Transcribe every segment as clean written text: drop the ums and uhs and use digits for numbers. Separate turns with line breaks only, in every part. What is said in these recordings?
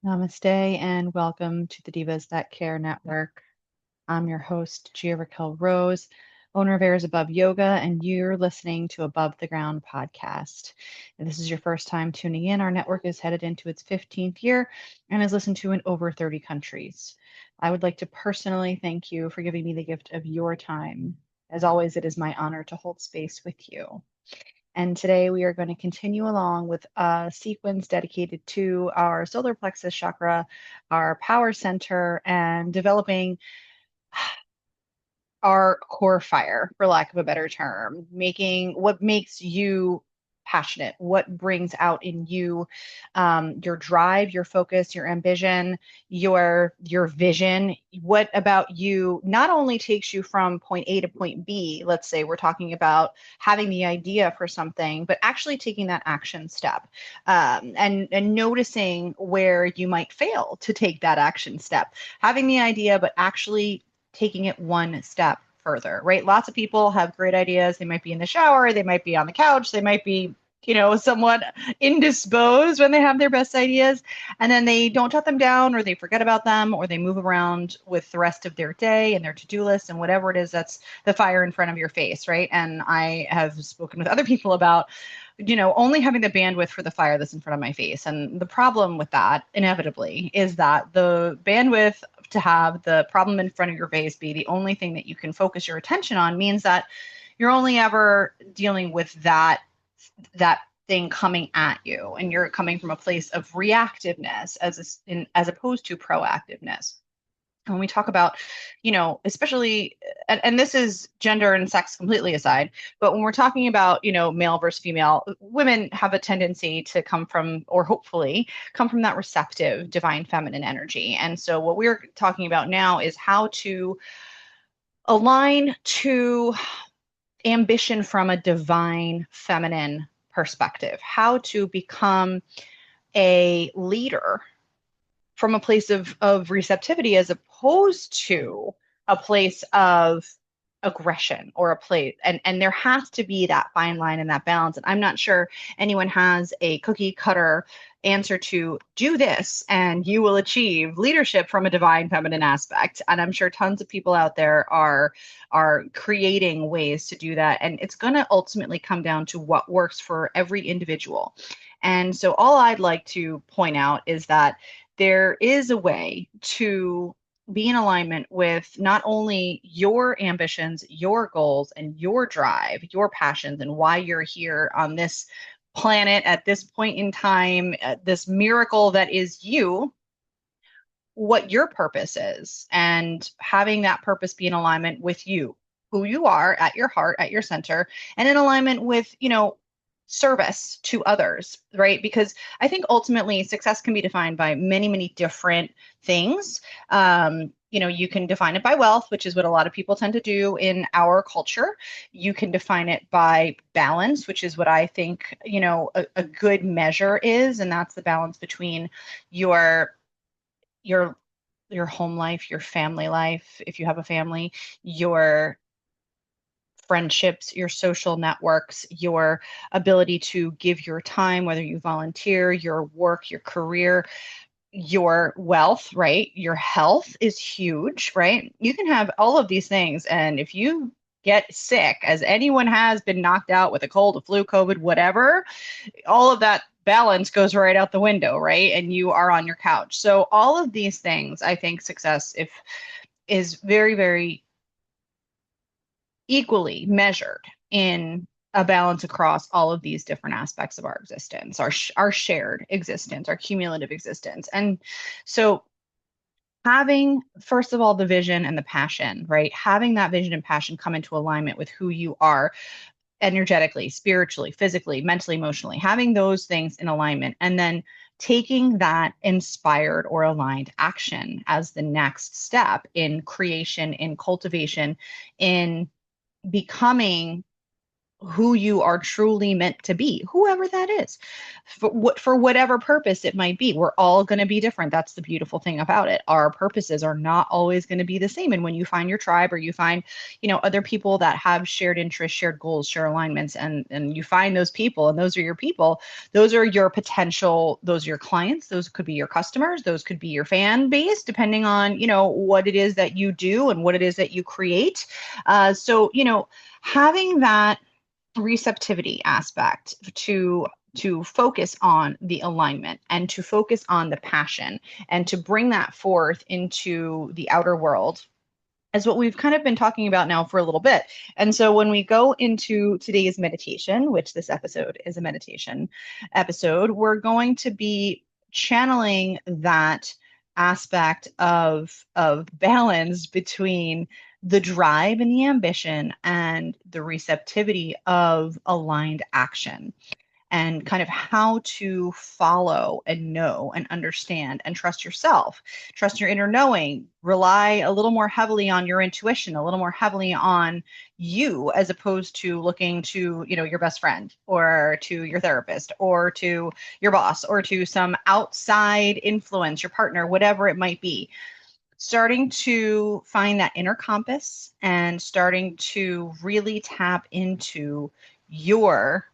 Namaste and welcome to the Divas That Care Network. I'm your host, Gia-Raquel Rose, owner of Airs Above Yoga, and you're listening to Above the Ground podcast. If this is your first time tuning in, our network is headed into its 15th year and is listened to in over 30 countries. I would like to personally thank you for giving me the gift of your time. As always, it is my honor to hold space with you. And today we are going to continue along with a sequence dedicated to our solar plexus chakra, our power center, and developing our core fire, for lack of a better term, making what makes you passionate, what brings out in you your drive, your focus, your ambition, your vision. What about you not only takes you from point A to point B, let's say we're talking about having the idea for something, but actually taking that action step and noticing where you might fail to take that action step, having the idea, but actually taking it one step further, right? Lots of people have great ideas. They might be in the shower, they might be on the couch, they might be, somewhat indisposed when they have their best ideas. And then they don't jot them down or they forget about them or they move around with the rest of their day and their to do list and whatever it is that's the fire in front of your face, right? And I have spoken with other people about only having the bandwidth for the fire that's in front of my face. And the problem with that, inevitably, is that the bandwidth to have the problem in front of your face be the only thing that you can focus your attention on means that you're only ever dealing with that thing coming at you, and you're coming from a place of reactiveness as opposed to proactiveness. When we talk about, especially, and this is gender and sex completely aside, but when we're talking about, male versus female, women have a tendency to come from, or hopefully come from that receptive, divine feminine energy. And so what we're talking about now is how to align to ambition from a divine feminine perspective, how to become a leader from a place of receptivity as opposed to a place of aggression or a place, and there has to be that fine line and that balance. And I'm not sure anyone has a cookie cutter answer to do this and you will achieve leadership from a divine feminine aspect. And I'm sure tons of people out there are creating ways to do that, and it's going to ultimately come down to what works for every individual. And so all I'd like to point out is that there is a way to be in alignment with not only your ambitions, your goals, and your drive, your passions, and why you're here on this planet at this point in time, this miracle that is you, what your purpose is, and having that purpose be in alignment with you, who you are at your heart, at your center, and in alignment with, service to others, right? Because I think ultimately success can be defined by many, many different things. You can define it by wealth, which is what a lot of people tend to do in our culture. You can define it by balance, which is what I think, a good measure is. And that's the balance between your your your home life, your family life, if you have a family, your friendships, your social networks, your ability to give your time, whether you volunteer, your work, your career, your wealth, right? Your health is huge, right? You can have all of these things. And if you get sick, as anyone has been knocked out with a cold, a flu, COVID, whatever, all of that balance goes right out the window, right? And you are on your couch. So all of these things, I think success if is very, very equally measured in a balance across all of these different aspects of our existence, our shared existence, our cumulative existence. And so having, first of all, the vision and the passion, right? Having that vision and passion come into alignment with who you are energetically, spiritually, physically, mentally, emotionally, having those things in alignment, and then taking that inspired or aligned action as the next step in creation, in cultivation, in becoming who you are truly meant to be, whoever that is, for whatever purpose it might be. We're all going to be different. That's the beautiful thing about it. Our purposes are not always going to be the same. And when you find your tribe, or you find, other people that have shared interests, shared goals, shared alignments, and you find those people, and those are your people, those are your potential, those are your clients, those could be your customers, those could be your fan base, depending on, what it is that you do and what it is that you create. So having that receptivity aspect to focus on the alignment and to focus on the passion and to bring that forth into the outer world is what we've kind of been talking about now for a little bit. And so when we go into today's meditation, which this episode is a meditation episode, we're going to be channeling that aspect of balance between the drive and the ambition and the receptivity of aligned action, and kind of how to follow and know and understand and trust yourself, trust your inner knowing, rely a little more heavily on your intuition, a little more heavily on you, as opposed to looking to, your best friend, or to your therapist, or to your boss, or to some outside influence, your partner, whatever it might be. Starting to find that inner compass and starting to really tap into your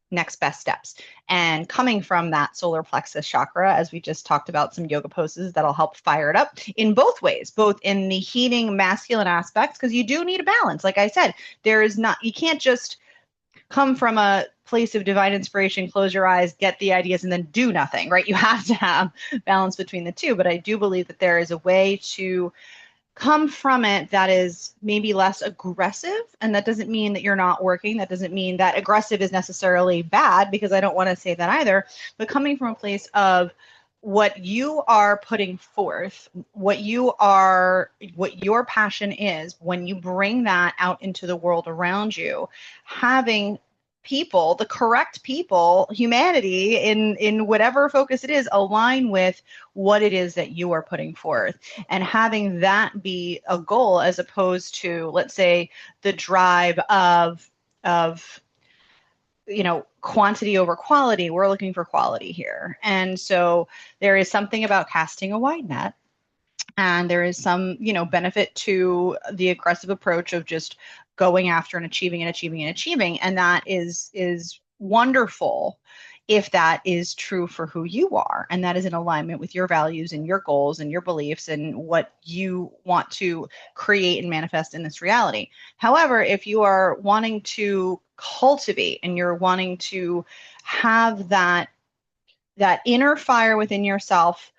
next best steps. And coming from that solar plexus chakra, as we just talked about, some yoga poses that'll help fire it up in both ways, both in the heating masculine aspects, because you do need a balance. Like I said, you can't just come from a place of divine inspiration, close your eyes, get the ideas, and then do nothing, right? You have to have balance between the two. But I do believe that there is a way to come from it that is maybe less aggressive. And that doesn't mean that you're not working. That doesn't mean that aggressive is necessarily bad, because I don't want to say that either. But coming from a place of what you are putting forth, what your passion is, when you bring that out into the world around you, having people, the correct people, humanity, in whatever focus it is, align with what it is that you are putting forth, and having that be a goal, as opposed to, let's say, the drive of quantity over quality. We're looking for quality here. And so there is something about casting a wide net, and there is some, benefit to the aggressive approach of just going after and achieving and achieving and achieving. And that is wonderful if that is true for who you are, and that is in alignment with your values and your goals and your beliefs and what you want to create and manifest in this reality. However, if you are wanting to cultivate and you're wanting to have that inner fire within yourself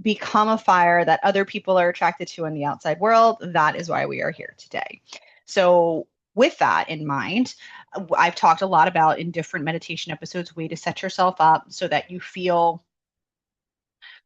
become a fire that other people are attracted to in the outside world, that is why we are here today. So with that in mind, I've talked a lot about, in different meditation episodes, way to set yourself up so that you feel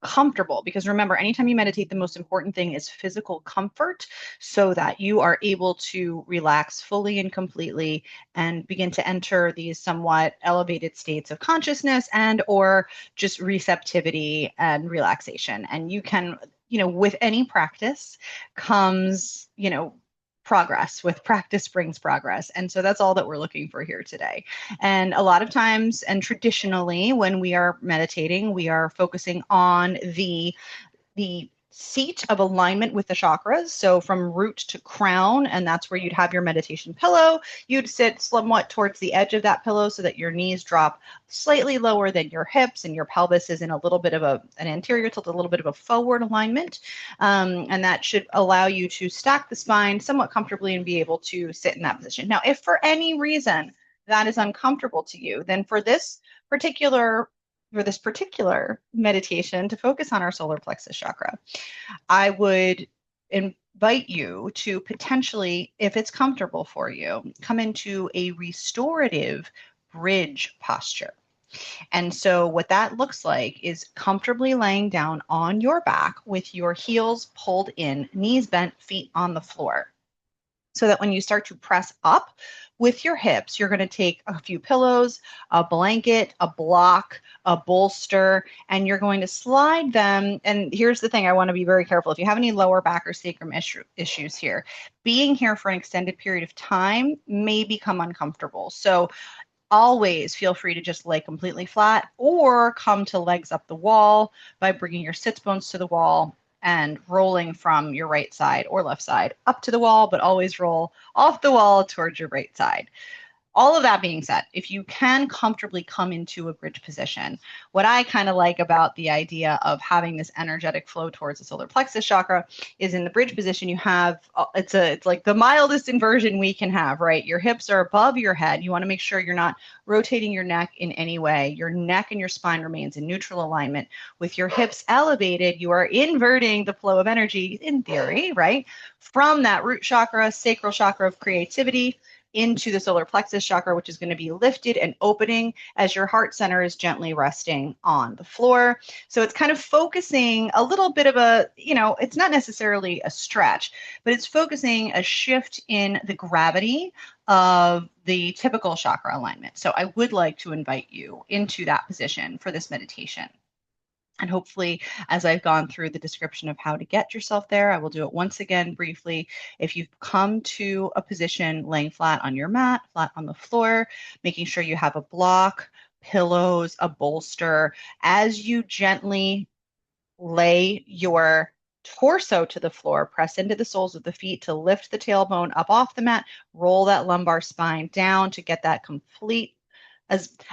comfortable. Because remember, anytime you meditate, the most important thing is physical comfort, so that you are able to relax fully and completely and begin to enter these somewhat elevated states of consciousness and or just receptivity and relaxation. And you can, with any practice comes, progress. With practice brings progress. And so that's all that we're looking for here today. And a lot of times, and traditionally, when we are meditating, we are focusing on the seat of alignment with the chakras. So from root to crown, and that's where you'd have your meditation pillow. You'd sit somewhat towards the edge of that pillow so that your knees drop slightly lower than your hips, and your pelvis is in a little bit of an anterior tilt, a little bit of a forward alignment. And that should allow you to stack the spine somewhat comfortably and be able to sit in that position. Now, if for any reason that is uncomfortable to you, then for this particular meditation to focus on our solar plexus chakra, I would invite you to potentially, if it's comfortable for you, come into a restorative bridge posture. And so what that looks like is comfortably laying down on your back with your heels pulled in, knees bent, feet on the floor. so that when you start to press up with your hips, you're going to take a few pillows, a blanket, a block, a bolster, and you're going to slide them. And here's the thing, I want to be very careful. If you have any lower back or sacrum issues here, being here for an extended period of time may become uncomfortable. So always feel free to just lay completely flat or come to legs up the wall by bringing your sits bones to the wall and rolling from your right side or left side up to the wall, but always roll off the wall towards your right side. All of that being said, if you can comfortably come into a bridge position, what I kind of like about the idea of having this energetic flow towards the solar plexus chakra is in the bridge position you have it's like the mildest inversion we can have, right? Your hips are above your head. You want to make sure you're not rotating your neck in any way. Your neck and your spine remains in neutral alignment. With your hips elevated, you are inverting the flow of energy in theory, right? From that root chakra, sacral chakra of creativity into the solar plexus chakra, which is going to be lifted and opening as your heart center is gently resting on the floor. So it's kind of focusing a little bit of a, it's not necessarily a stretch, but it's focusing a shift in the gravity of the typical chakra alignment. So I would like to invite you into that position for this meditation. And hopefully, as I've gone through the description of how to get yourself there, I will do it once again briefly. If you've come to a position laying flat on your mat, flat on the floor, making sure you have a block, pillows, a bolster, as you gently lay your torso to the floor, press into the soles of the feet to lift the tailbone up off the mat, roll that lumbar spine down to get that complete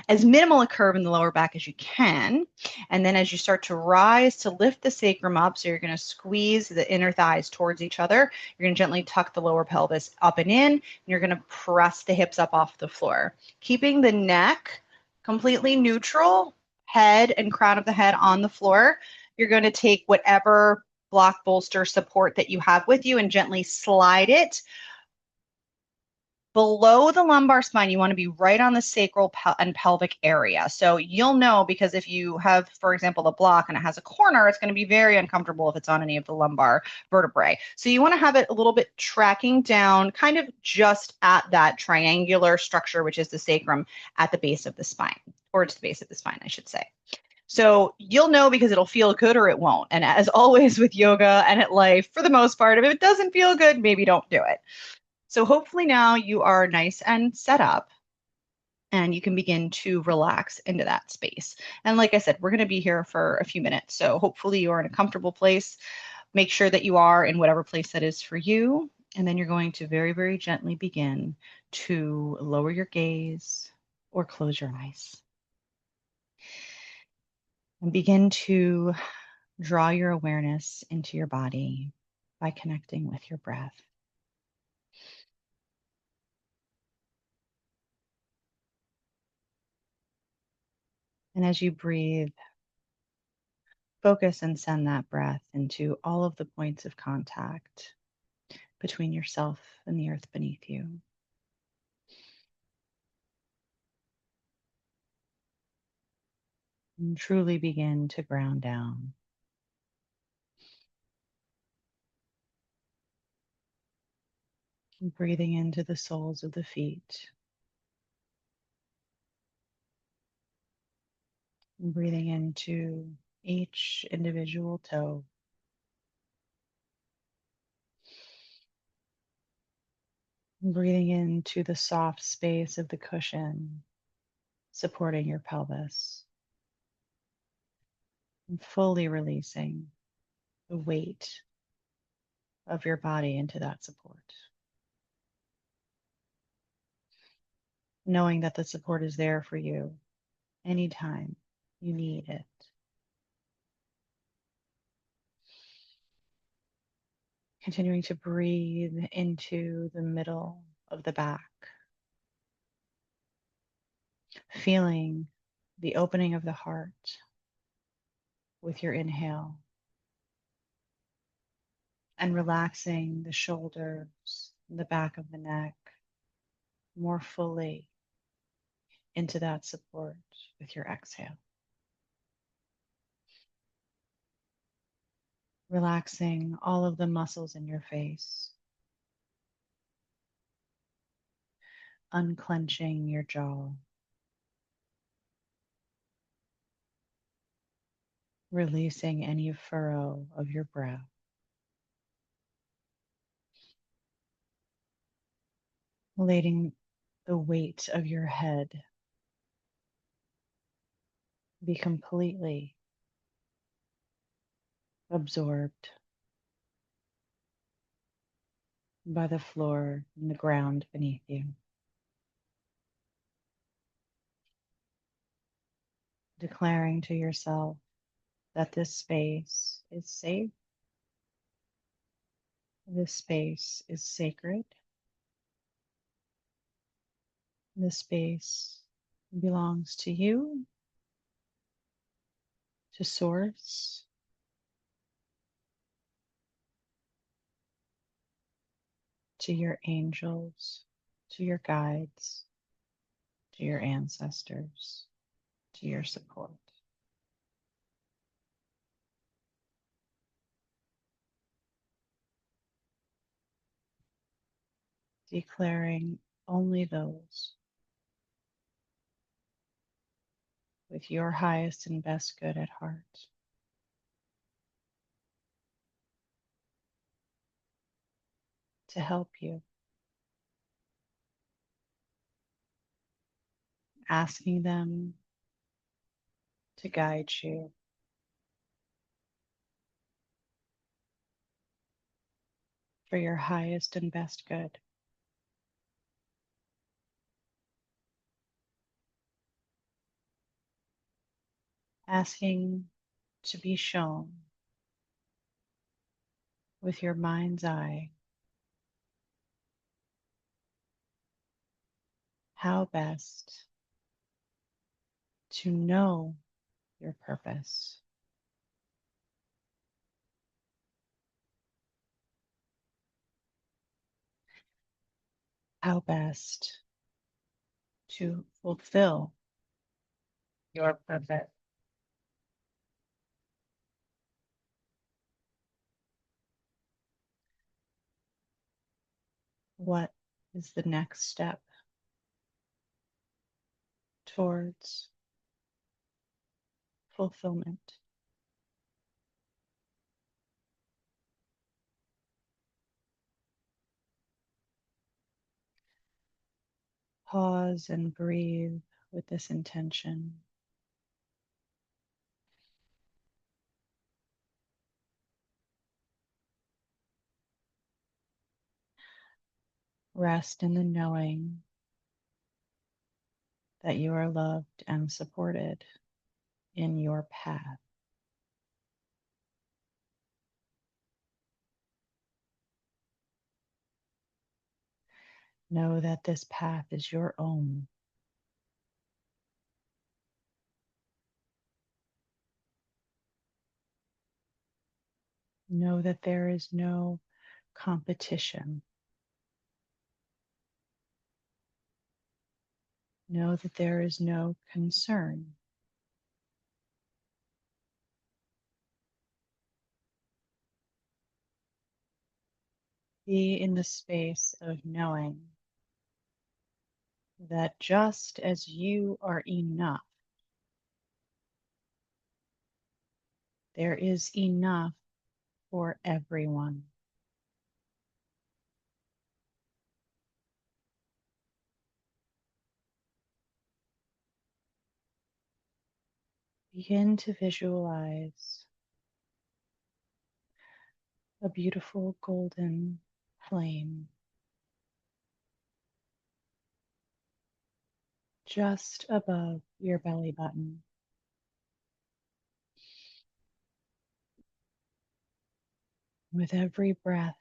as minimal a curve in the lower back as you can. And then as you start to rise to lift the sacrum up, so you're going to squeeze the inner thighs towards each other. You're going to gently tuck the lower pelvis up and in, and you're going to press the hips up off the floor, keeping the neck completely neutral, head and crown of the head on the floor. You're going to take whatever block, bolster, support that you have with you and gently slide it below the lumbar spine. You want to be right on the sacral and pelvic area. So you'll know, because if you have, for example, the block and it has a corner, it's going to be very uncomfortable if it's on any of the lumbar vertebrae. So you want to have it a little bit tracking down, kind of just at that triangular structure, which is the sacrum at the base of the spine, or it's the base of the spine, I should say. So you'll know because it'll feel good or it won't. And as always with yoga and at life, for the most part, if it doesn't feel good, maybe don't do it. So hopefully now you are nice and set up and you can begin to relax into that space. And like I said, we're going to be here for a few minutes. So hopefully you are in a comfortable place. Make sure that you are in whatever place that is for you. And then you're going to very, very gently begin to lower your gaze or close your eyes. And begin to draw your awareness into your body by connecting with your breath. And as you breathe, focus and send that breath into all of the points of contact between yourself and the earth beneath you. And truly begin to ground down. Breathing into the soles of the feet. And breathing into each individual toe. And breathing into the soft space of the cushion supporting your pelvis. And fully releasing the weight of your body into that support. Knowing that the support is there for you anytime you need it. Continuing to breathe into the middle of the back, feeling the opening of the heart with your inhale, and relaxing the shoulders and the back of the neck more fully into that support with your exhale. Relaxing all of the muscles in your face, unclenching your jaw, releasing any furrow of your brow. Letting the weight of your head be completely absorbed by the floor and the ground beneath you. Declaring to yourself that this space is safe, this space is sacred, this space belongs to you, to Source, to your angels, to your guides, to your ancestors, to your support. Declaring only those with your highest and best good at heart. To help you, asking them to guide you for your highest and best good. Asking to be shown with your mind's eye how best to know your purpose, how best to fulfill your purpose. What is the next step towards fulfillment? Pause and breathe with this intention. Rest in the knowing that you are loved and supported in your path. Know that this path is your own. Know that there is no competition. Know that there is no concern. Be in the space of knowing that just as you are enough, there is enough for everyone. Begin to visualize a beautiful golden flame just above your belly button. With every breath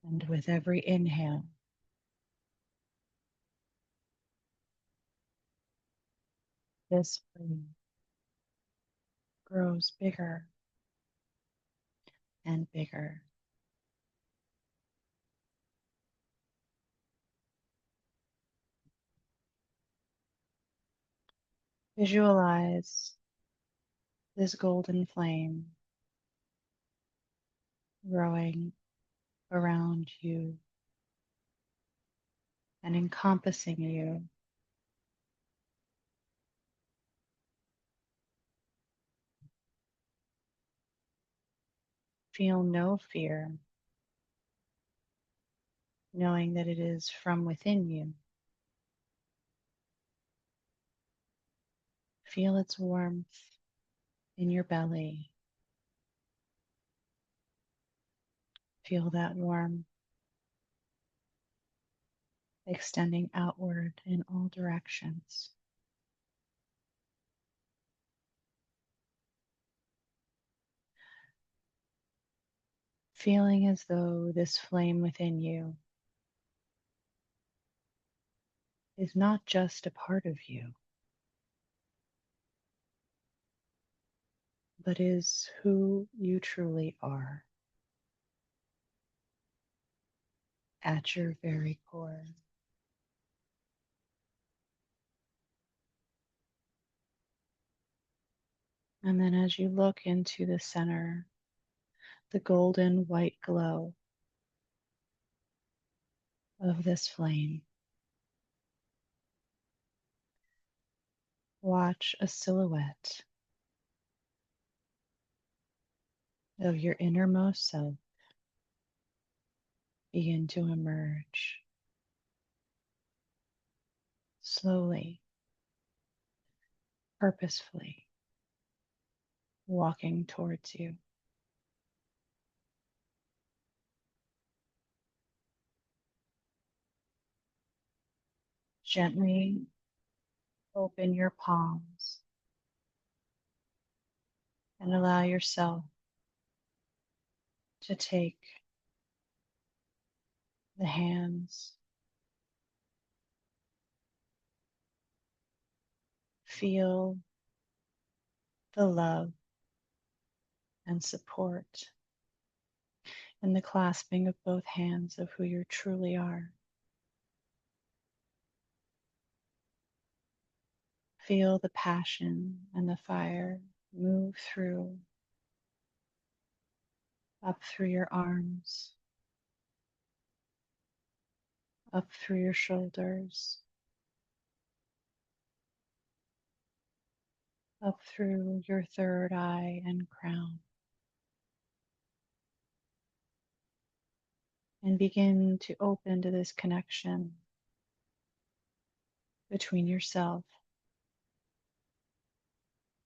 and with every inhale, this flame grows bigger and bigger. Visualize this golden flame growing around you and encompassing you. Feel no fear, knowing that it is from within you. Feel its warmth in your belly. Feel that warmth extending outward in all directions. Feeling as though this flame within you is not just a part of you, but is who you truly are at your very core. And then as you look into the center, the golden white glow of this flame, watch a silhouette of your innermost self begin to emerge slowly, purposefully, walking towards you. Gently open your palms and allow yourself to take the hands, feel the love and support in the clasping of both hands of who you truly are. Feel the passion and the fire move through, up through your arms, up through your shoulders, up through your third eye and crown, and begin to open to this connection between yourself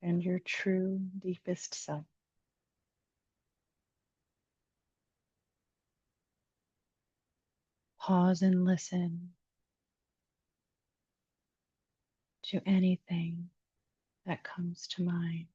and your true deepest self. Pause and listen to anything that comes to mind.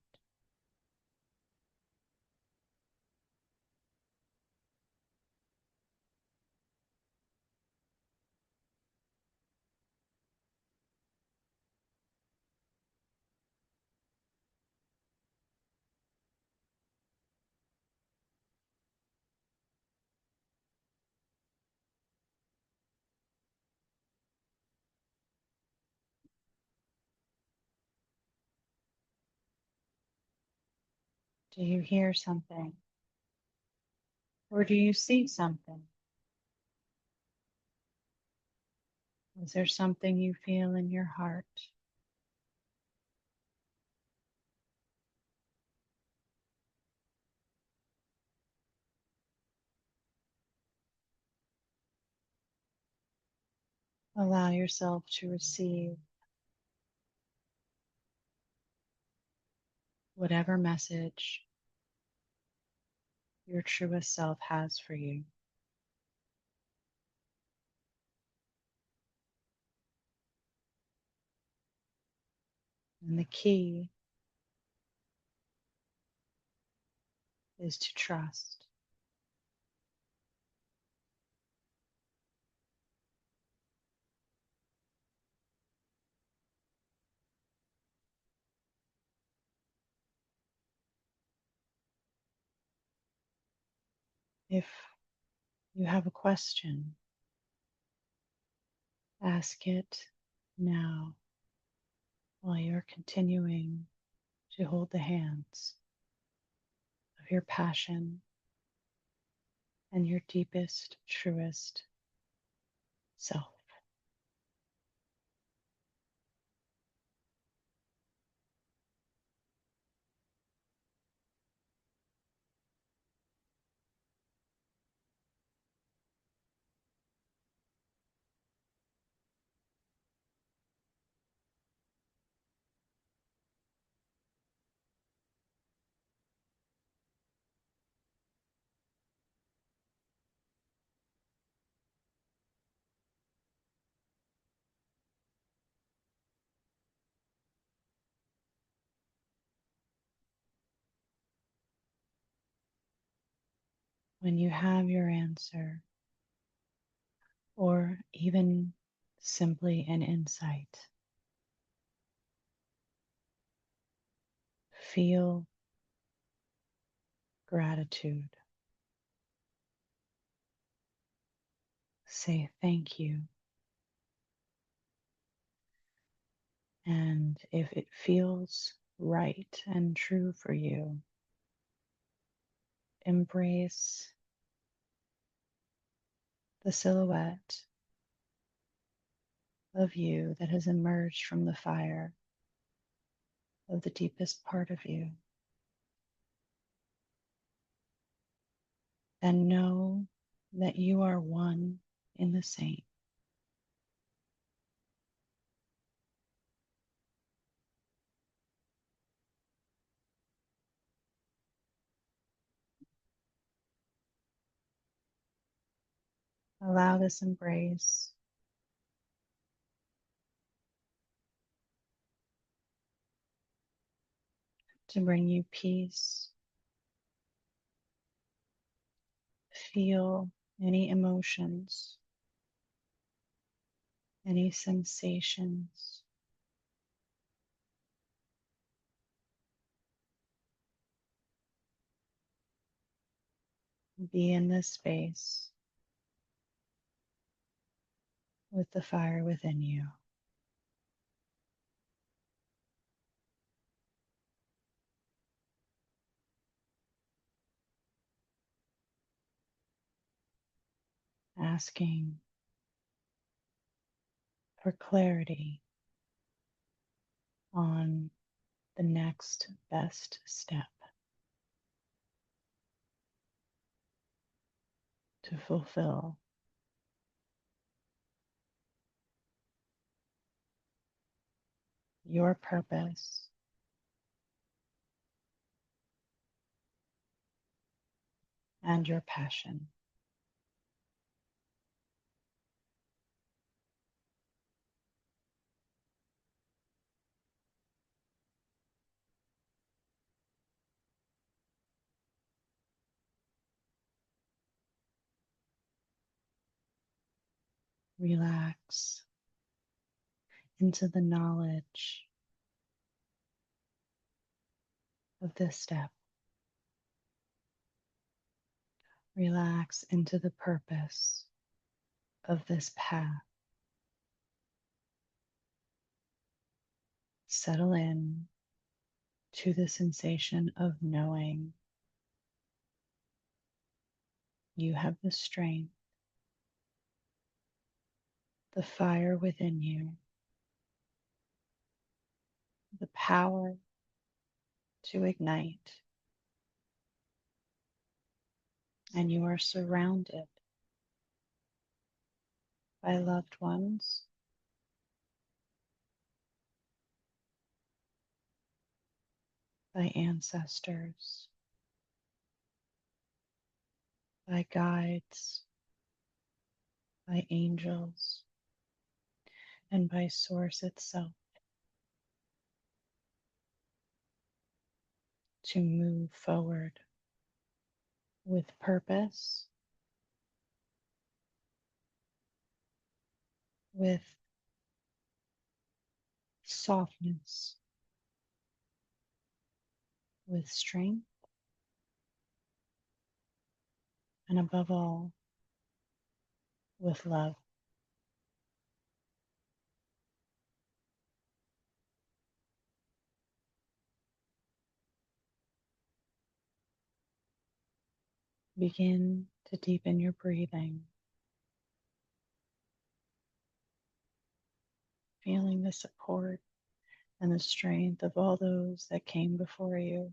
Do you hear something? Or do you see something? Is there something you feel in your heart? Allow yourself to receive whatever message your truest self has for you. And the key is to trust. If you have a question, ask it now while you're continuing to hold the hands of your passion and your deepest, truest self. When you have your answer, or even simply an insight, feel gratitude. Say thank you. And if it feels right and true for you, embrace the silhouette of you that has emerged from the fire of the deepest part of you. And know that you are one in the same. Allow this embrace to bring you peace. Feel any emotions, any sensations. Be in this space with the fire within you. Asking for clarity on the next best step to fulfill your purpose and your passion. Relax into the knowledge of this step. Relax into the purpose of this path. Settle in to the sensation of knowing you have the strength, the fire within you, the power to ignite, and you are surrounded by loved ones, by ancestors, by guides, by angels, and by Source itself to move forward with purpose, with softness, with strength, and above all, with love. Begin to deepen your breathing, feeling the support and the strength of all those that came before you,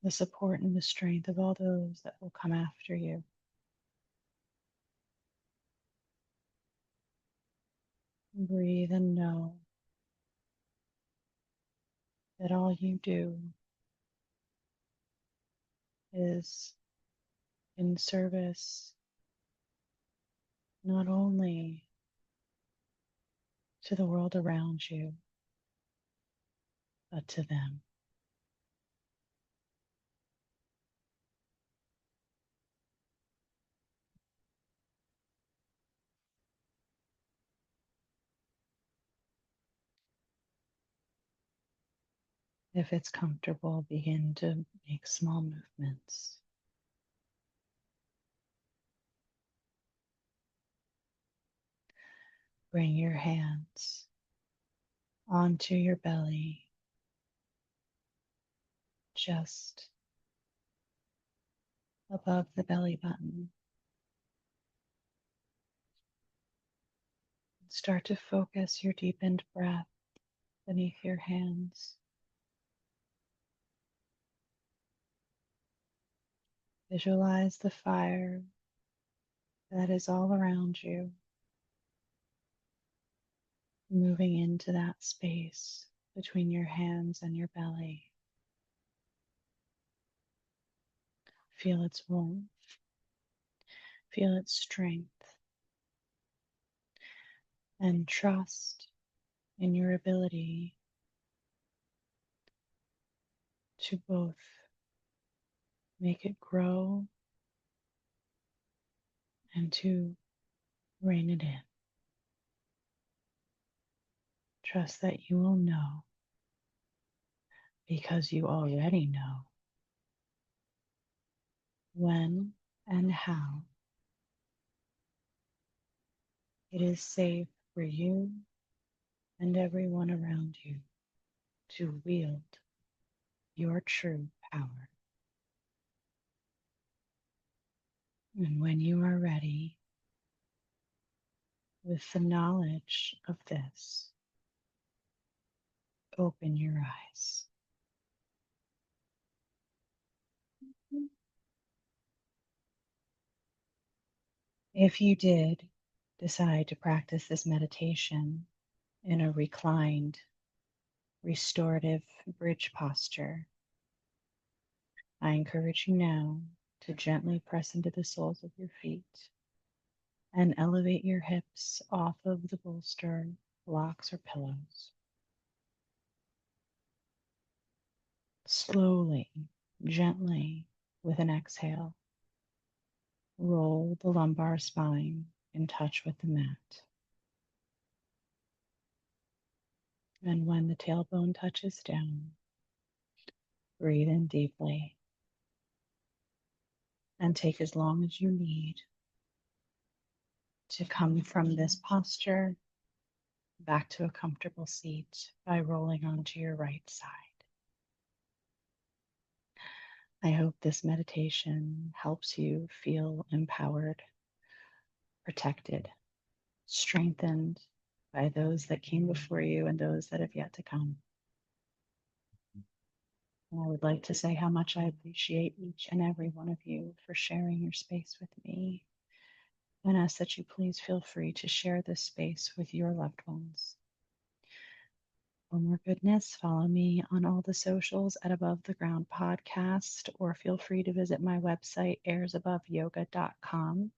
the support and the strength of all those that will come after you. Breathe and know that all you do is in service not only to the world around you, but to them. If it's comfortable, begin to make small movements. Bring your hands onto your belly, just above the belly button. Start to focus your deepened breath beneath your hands. Visualize the fire that is all around you, moving into that space between your hands and your belly. Feel its warmth, feel its strength, and trust in your ability to both make it grow and to rein it in. Trust that you will know, because you already know, when and how it is safe for you and everyone around you to wield your true power. And when you are ready, with the knowledge of this, open your eyes. If you did decide to practice this meditation in a reclined, restorative bridge posture, I encourage you now to gently press into the soles of your feet and elevate your hips off of the bolster, blocks, or pillows. Slowly, gently, with an exhale, roll the lumbar spine in touch with the mat. And when the tailbone touches down, breathe in deeply and take as long as you need to come from this posture back to a comfortable seat by rolling onto your right side. I hope this meditation helps you feel empowered, protected, strengthened by those that came before you and those that have yet to come. And I would like to say how much I appreciate each and every one of you for sharing your space with me, and ask that you please feel free to share this space with your loved ones. For more goodness, follow me on all the socials at Above the Ground Podcast, or feel free to visit my website, airsaboveyoga.com.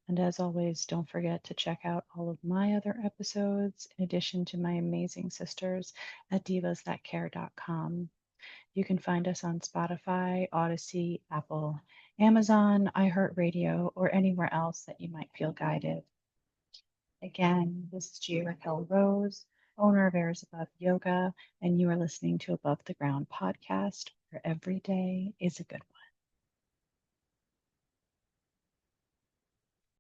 And as always, don't forget to check out all of my other episodes, in addition to my amazing sisters at divasthatcare.com. You can find us on Spotify, Odyssey, Apple, Amazon, iHeartRadio, or anywhere else that you might feel guided. Again, this is Gia-Raquel Rose, owner of Airs Above Yoga, and you are listening to Above the Ground podcast, where every day is a good one.